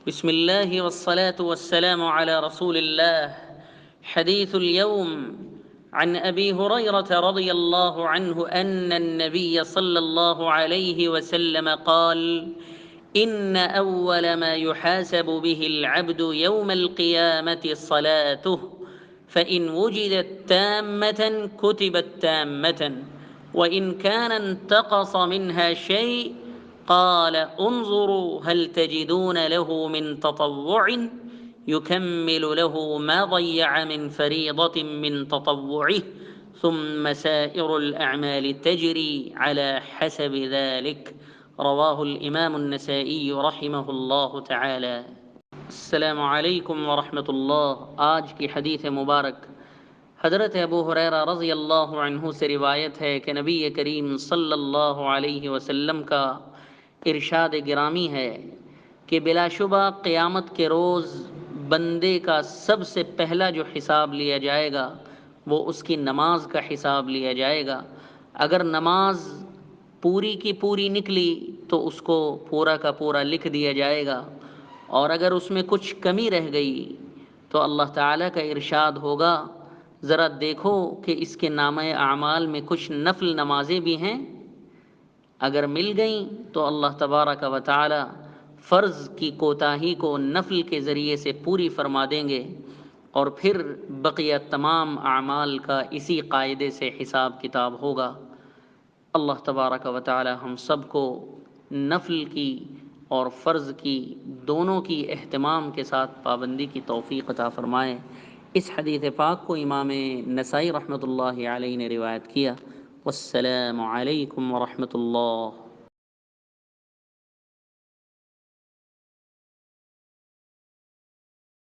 बिस्मिल्लाहि वस्सलातु वस्सलामु अला रसूलिल्लाह। हदीस اليوم عن أبي هريرة رضي الله عنه أن النبي صلى الله عليه وسلم قال: إن أول ما يحاسب به العبد يوم القيامة صلاته، فإن وجدت تامة كتبت تامة، وإن كان انتقص منها شيء قال: انظروا هل تجدون له من تطوع يكمل له ما ضيع من فريضة من تطوعه، ثم سائر الأعمال تجري على حسب ذلك। رواه الإمام النسائي رحمه الله تعالى। अस्सलामु अलैकुम वरहमतुल्लाह। आज की हदीस मुबारक हज़रत अबू हुरैरा रज़ी अल्लाहु अन्हु से रिवायत है कि नबी करीम सल्लल्लाहु अलैहि वसल्लम का इरशाद गिरामी है कि बिलाशुबा क़यामत के रोज़ बंदे का सबसे पहला जो हिसाब लिया जाएगा वो उसकी नमाज का हिसाब लिया जाएगा। अगर नमाज पूरी की पूरी निकली तो उसको पूरा का पूरा लिख दिया जाएगा, और अगर उसमें कुछ कमी रह गई तो अल्लाह ताला का इरशाद होगा, ज़रा देखो कि इसके नामे आमाल में कुछ नफल नमाजें भी हैं। अगर मिल गई तो अल्लाह तबारक व तआला फ़र्ज़ की कोताही को नफल के ज़रिए से पूरी फरमा देंगे, और फिर बक़िया तमाम आमाल का इसी कायदे से हिसाब किताब होगा। अल्लाह तबारक व तआला हम सब को नफल की और फ़र्ज़ की दोनों की एहतमाम के साथ पाबंदी की तौफ़ीक़ अता फ़रमाए। इस हदीस पाक को इमाम नसाई रहमतुल्लाहि अलैहि ने रिवायत किया। वस्सलामु अलैकुम वरहमतुल्लाह।